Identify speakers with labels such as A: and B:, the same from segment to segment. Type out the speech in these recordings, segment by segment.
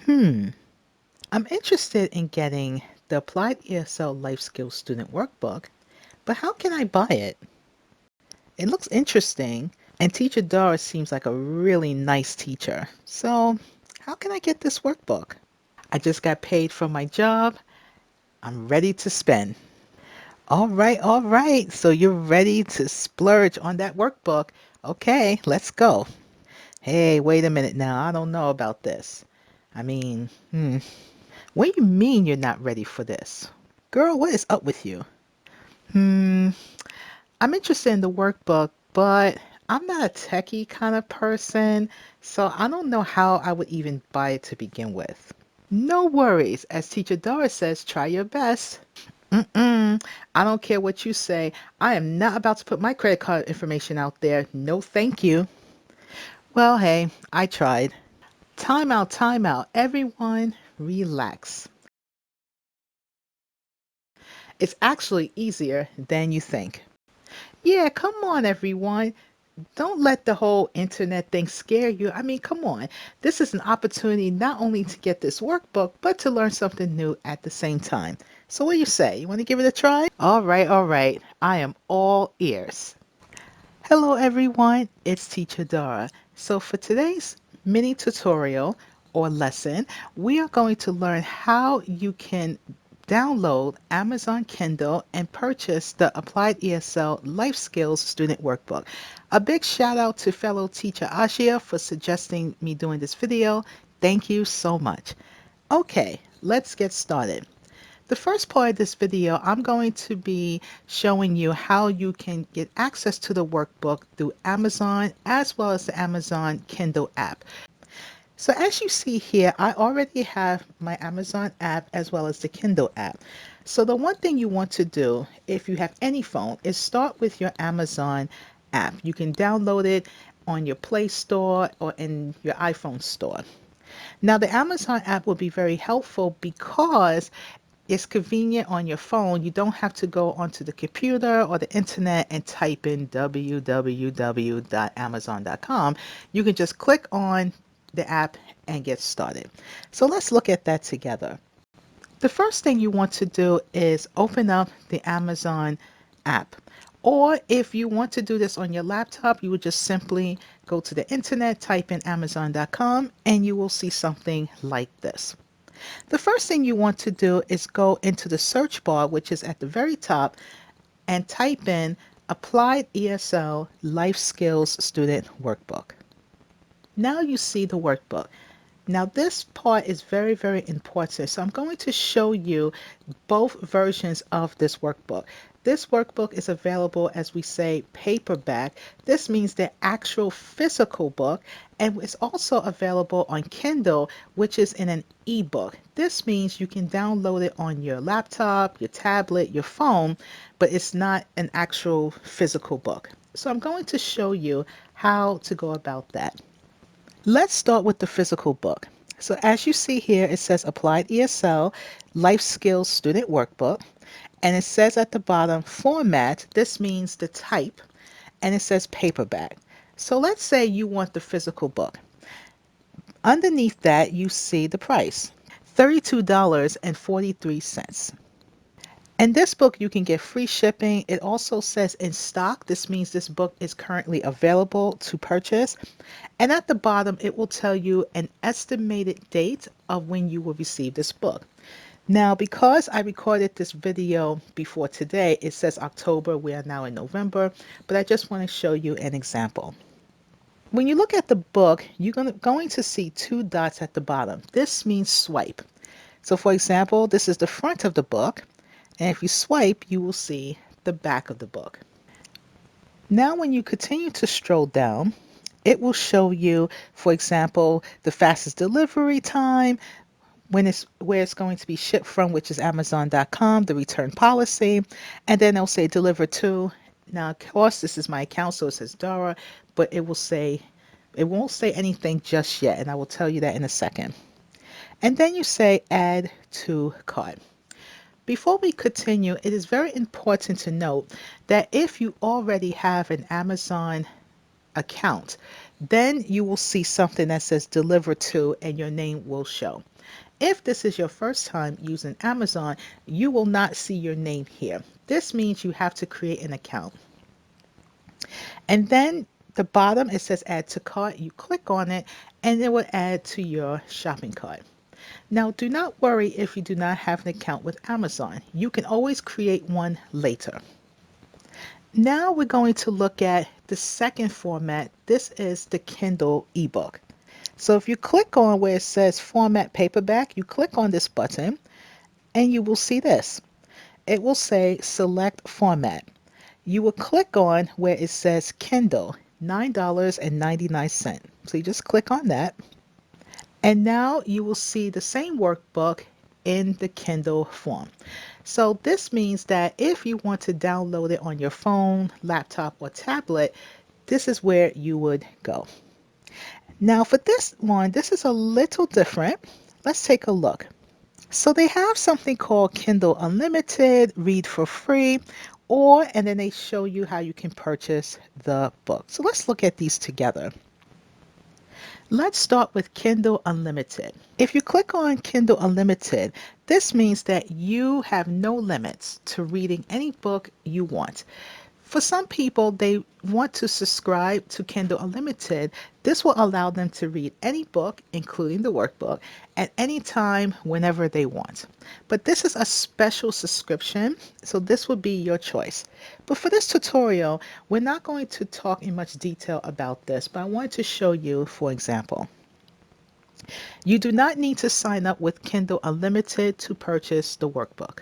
A: Hmm, I'm interested in getting the Applied ESL Life Skills Student Workbook, but how can I buy it? It looks interesting, and Teacher Dora seems like a really nice teacher. So, how can I get this workbook? I just got paid for my job. I'm ready to spend. All right, all right. So you're ready to splurge on that workbook. Okay, let's go. Hey, wait a minute now. I don't know about this. I mean, what do you mean you're not ready for this? Girl, what is up with you? Hmm, I'm interested in the workbook, but I'm not a techie kind of person, so I don't know how I would even buy it to begin with. No worries. As Teacher Dora says, try your best. Mm-mm. I don't care what you say. I am not about to put my credit card information out there. No, thank you. Well, hey, I tried. Time out, time out. Everyone, relax. It's actually easier than you think. Yeah, come on, everyone. Don't let the whole internet thing scare you. I mean, come on. This is an opportunity not only to get this workbook, but to learn something new at the same time. So, what do you say? You want to give it a try? All right, all right. I am all ears. Hello, everyone. It's Teacher Dara. So, for today's mini tutorial or lesson, we are going to learn how you can download Amazon Kindle and purchase the Applied ESL Life Skills Student Workbook. A big shout out to fellow teacher Ashia for suggesting me doing this video. Thank you so much. Okay, let's get started. The first part of this video, I'm going to be showing you how you can get access to the workbook through Amazon as well as the Amazon Kindle app. So as you see here, I already have my Amazon app as well as the Kindle app. So the one thing you want to do if you have any phone is start with your Amazon app. You can download it on your Play Store or in your iPhone store. Now the Amazon app will be very helpful because it's convenient on your phone. You don't have to go onto the computer or the internet and type in www.amazon.com. You can just click on the app and get started. So let's look at that together. The first thing you want to do is open up the Amazon app. Or if you want to do this on your laptop, you would just simply go to the internet, type in amazon.com, and you will see something like this. The first thing you want to do is go into the search bar, which is at the very top, and type in Applied ESL Life Skills Student Workbook. Now you see the workbook. Now this part is very, very important. So I'm going to show you both versions of this workbook. This workbook is available, as we say, paperback. This means the actual physical book, and it's also available on Kindle, which is in an ebook. This means you can download it on your laptop, your tablet, your phone, but it's not an actual physical book. So I'm going to show you how to go about that. Let's start with the physical book. So as you see here, it says Applied ESL Life Skills Student Workbook. And it says at the bottom, format. This means the type. And it says paperback. So let's say you want the physical book. Underneath that, you see the price, $32.43. And this book, you can get free shipping. It also says in stock. This means this book is currently available to purchase. And at the bottom, it will tell you an estimated date of when you will receive this book. Now, because I recorded this video before today, it says October. We are now in November, but I just want to show you an example. When you look at the book, you're going to see two dots at the bottom. This means swipe. So for example, this is the front of the book. And if you swipe, you will see the back of the book. Now, when you continue to scroll down, it will show you, for example, the fastest delivery time, when it's where it's going to be shipped from, which is Amazon.com, the return policy, and then it'll say deliver to. Now, of course, this is my account, so it says Dara, but it won't say anything just yet, and I will tell you that in a second. And then you say add to cart. Before we continue, it is very important to note that if you already have an Amazon account, Then you will see something that says deliver to and your name will show. If this is your first time using Amazon, you will not see your name here. This means you have to create an account. And then the bottom, it says add to cart. You click on it and it will add to your shopping cart. Now, do not worry if you do not have an account with Amazon. You can always create one later. Now we're going to look at the second format. This is the Kindle ebook. So if you click on where it says format paperback, you click on this button and you will see this. It will say select format. You will click on where it says Kindle, $9.99. So you just click on that. And now you will see the same workbook in the Kindle form. So this means that if you want to download it on your phone, laptop, or tablet, this is where you would go. Now for this one, this is a little different. Let's take a look. So they have something called Kindle Unlimited, read for free, and then they show you how you can purchase the book. So let's look at these together. Let's start with Kindle Unlimited. If you click on Kindle Unlimited, this means that you have no limits to reading any book you want. For some people, they want to subscribe to Kindle Unlimited. This will allow them to read any book, including the workbook, at any time, whenever they want. But this is a special subscription, so this would be your choice. But for this tutorial, we're not going to talk in much detail about this, but I want to show you, for example. You do not need to sign up with Kindle Unlimited to purchase the workbook.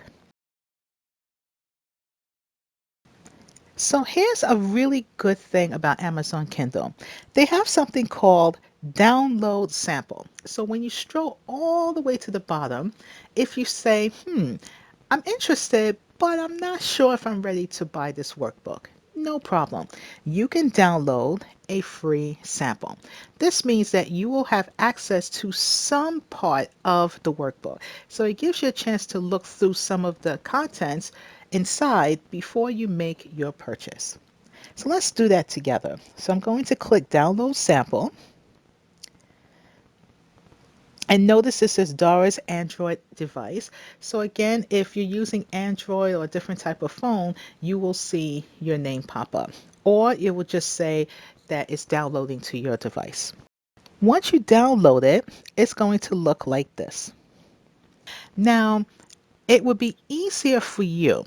A: So here's a really good thing about Amazon Kindle. They have something called download sample. So when you stroll all the way to the bottom, if you say, I'm interested, but I'm not sure if I'm ready to buy this workbook, no problem. You can download a free sample. This means that you will have access to some part of the workbook. So it gives you a chance to look through some of the contents inside before you make your purchase. So let's do that together. So I'm going to click download sample. And notice this is Dora's Android device. So again, if you're using Android or a different type of phone, you will see your name pop up. Or it will just say that it's downloading to your device. Once you download it, it's going to look like this. Now, it would be easier for you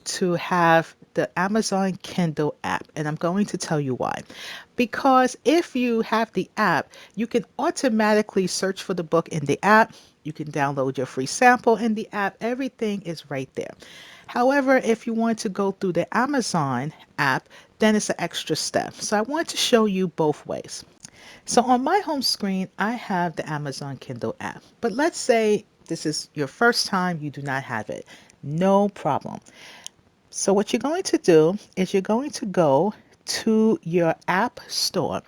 A: to have the Amazon Kindle app, and I'm going to tell you why. Because if you have the app, you can automatically search for the book in the app. You can download your free sample in the app. Everything is right there. However, if you want to go through the Amazon app, then it's an extra step. So I want to show you both ways. So on my home screen, I have the Amazon Kindle app. But let's say this is your first time, you do not have it. No problem. So what you're going to do is you're going to go to your app store.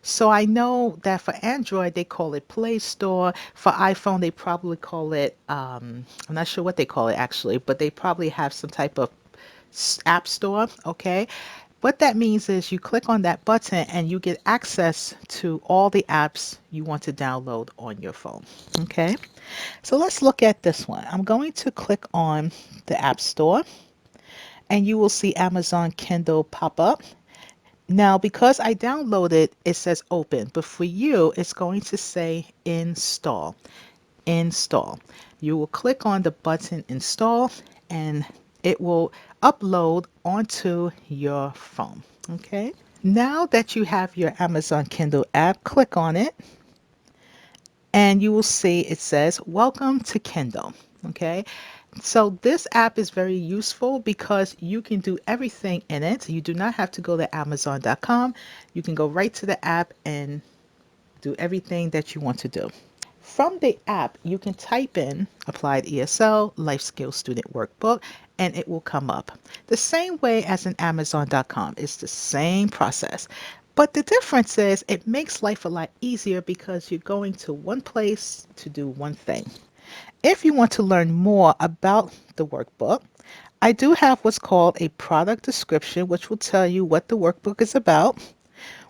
A: So I know that for Android, they call it Play Store. For iPhone, they probably call it, I'm not sure what they call it actually, but they probably have some type of app store, okay? What that means is you click on that button and you get access to all the apps you want to download on your phone, okay? So let's look at this one. I'm going to click on the App Store and you will see Amazon Kindle pop up. Now, because I downloaded, it says open, but for you, it's going to say install. Install. You will click on the button install and it will upload onto your phone. Okay. Now that you have your Amazon Kindle app, click on it and you will see it says welcome to Kindle. Okay. So this app is very useful because you can do everything in it. You do not have to go to Amazon.com. You can go right to the app and do everything that you want to do. From the app, you can type in Applied ESL Life Skills Student Workbook and it will come up. The same way as in Amazon.com. It's the same process. But the difference is it makes life a lot easier because you're going to one place to do one thing. If you want to learn more about the workbook, I do have what's called a product description, which will tell you what the workbook is about.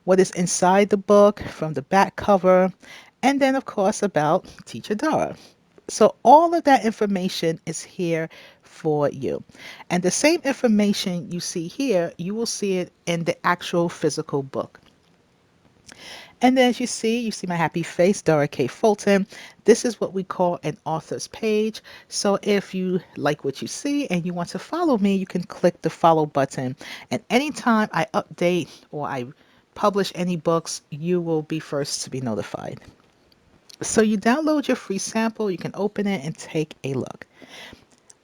A: what is inside the book from the back cover, and then of course about Teacher Dara. So all of that information is here for you. And the same information you see here, you will see it in the actual physical book. And then as you see my happy face, Dora K. Fulton. This is what we call an author's page. So if you like what you see and you want to follow me, you can click the follow button. And anytime I update or I publish any books, you will be first to be notified. So you download your free sample, you can open it and take a look.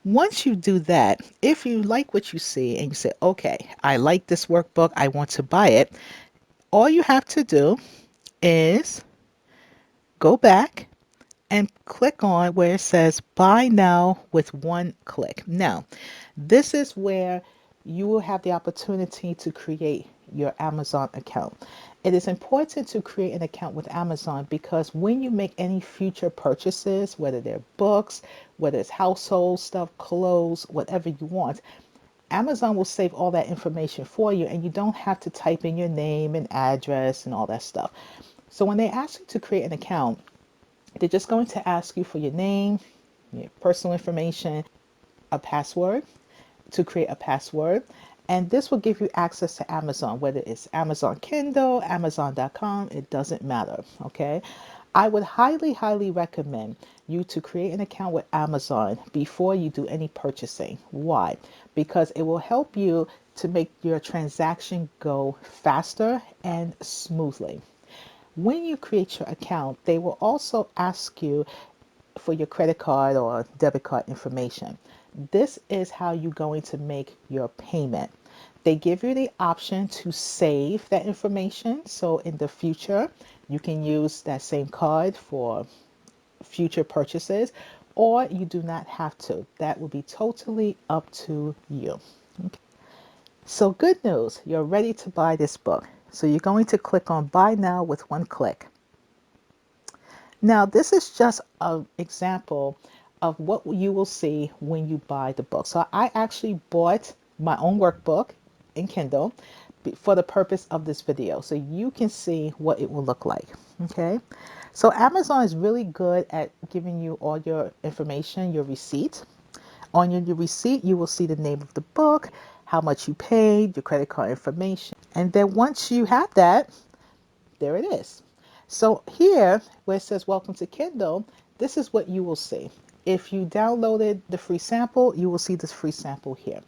A: Once you do that, if you like what you see and you say, okay, I like this workbook, I want to buy it, all you have to do is go back and click on where it says buy now with one click. Now, this is where you will have the opportunity to create your Amazon account. It is important to create an account with Amazon because when you make any future purchases, whether they're books, whether it's household stuff, clothes, whatever you want, Amazon will save all that information for you and you don't have to type in your name and address and all that stuff. So when they ask you to create an account, they're just going to ask you for your name, your personal information, a password, to create a password. And this will give you access to Amazon, whether it's Amazon Kindle, Amazon.com, it doesn't matter. Okay. I would highly, highly recommend you to create an account with Amazon before you do any purchasing. Why? Because it will help you to make your transaction go faster and smoothly. When you create your account, they will also ask you for your credit card or debit card information. This is how you're going to make your payment. They give you the option to save that information. So in the future, you can use that same card for future purchases, or you do not have to. That will be totally up to you. Okay. So good news, you're ready to buy this book. So you're going to click on buy now with one click. Now, this is just an example of what you will see when you buy the book. So I actually bought my own workbook in Kindle for the purpose of this video, so you can see what it will look like. Okay. So Amazon is really good at giving you all your information, your receipt. On your receipt, you will see the name of the book, how much you paid, your credit card information. And then once you have that, there it is. So here, where it says welcome to Kindle, this is what you will see. If you downloaded the free sample, you will see this free sample here.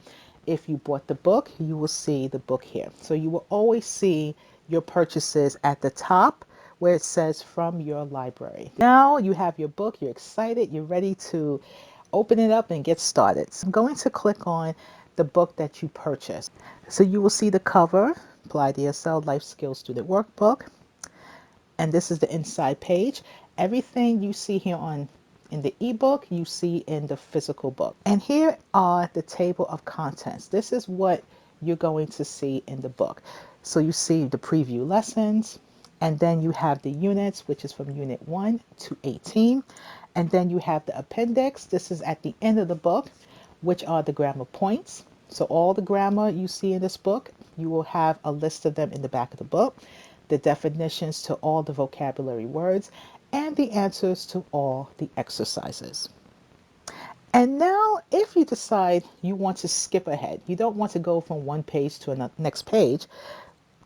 A: If you bought the book, you will see the book here. So you will always see your purchases at the top where it says from your library. Now you have your book, you're excited, you're ready to open it up and get started. So I'm going to click on the book that you purchased. So you will see the cover, Apply AESL Life Skills Student Workbook. And this is the inside page. Everything you see here in the ebook, you see in the physical book. And here are the table of contents. This is what you're going to see in the book. So you see the preview lessons, and then you have the units, which is from unit 1 to 18. And then you have the appendix. This is at the end of the book, which are the grammar points. So all the grammar you see in this book, you will have a list of them in the back of the book, the definitions to all the vocabulary words, and the answers to all the exercises. And now, if you decide you want to skip ahead, you don't want to go from one page to the next page,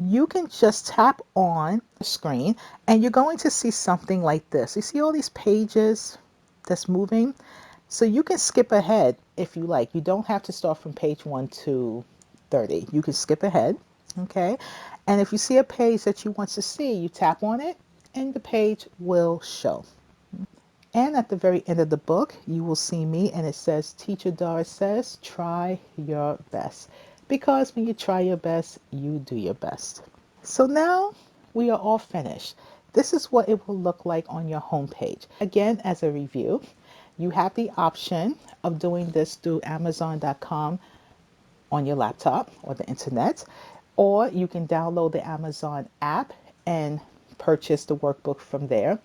A: you can just tap on the screen and you're going to see something like this. You see all these pages that's moving? So you can skip ahead if you like. You don't have to start from page 1 to 30. You can skip ahead. Okay. And if you see a page that you want to see, you tap on it and the page will show. And at the very end of the book, you will see me and it says, Teacher Dara says, try your best. Because when you try your best, you do your best. So now we are all finished. This is what it will look like on your homepage. Again, as a review, you have the option of doing this through Amazon.com on your laptop or the internet, or you can download the Amazon app and purchase the workbook from there.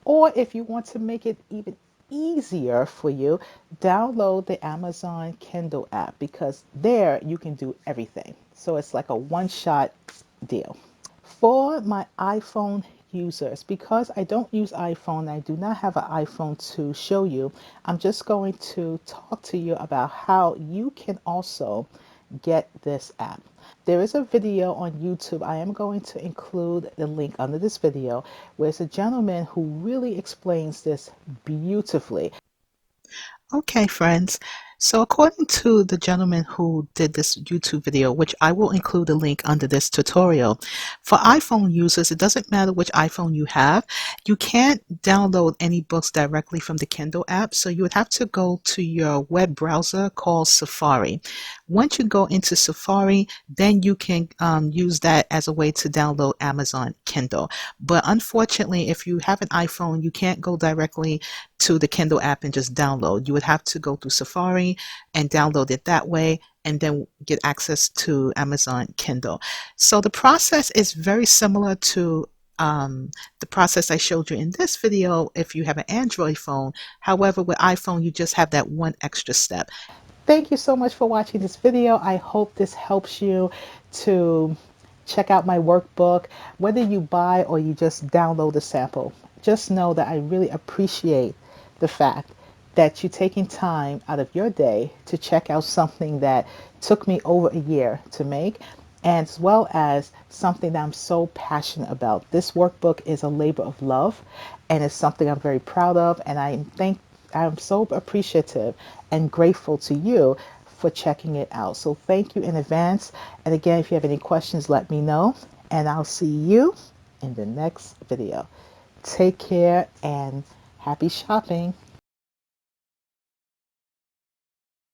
A: Or if you want to make it even easier for you, download the Amazon Kindle app because there you can do everything. So it's like a one-shot deal. For my iPhone users, because I don't use iPhone, I do not have an iPhone to show you, I'm just going to talk to you about how you can also get this app. There is a video on YouTube. I am going to include the link under this video where it's a gentleman who really explains this beautifully. Okay, friends. So according to the gentleman who did this YouTube video, which I will include a link under this tutorial, for iPhone users, it doesn't matter which iPhone you have, you can't download any books directly from the Kindle app. So you would have to go to your web browser called Safari. Once you go into Safari, then you can use that as a way to download Amazon Kindle. But unfortunately, if you have an iPhone, you can't go directly to the Kindle app and just download. You would have to go through Safari and download it that way and then get access to Amazon Kindle. So the process is very similar to the process I showed you in this video if you have an Android phone. However, with iPhone, you just have that one extra step. Thank you so much for watching this video. I hope this helps you to check out my workbook. Whether you buy or you just download a sample, just know that I really appreciate the fact that you're taking time out of your day to check out something that took me over a year to make, as well as something that I'm so passionate about. This workbook is a labor of love, and it's something I'm very proud of, and I'm so appreciative and grateful to you for checking it out. So thank you in advance. And again, if you have any questions, let me know, and I'll see you in the next video. Take care and happy shopping.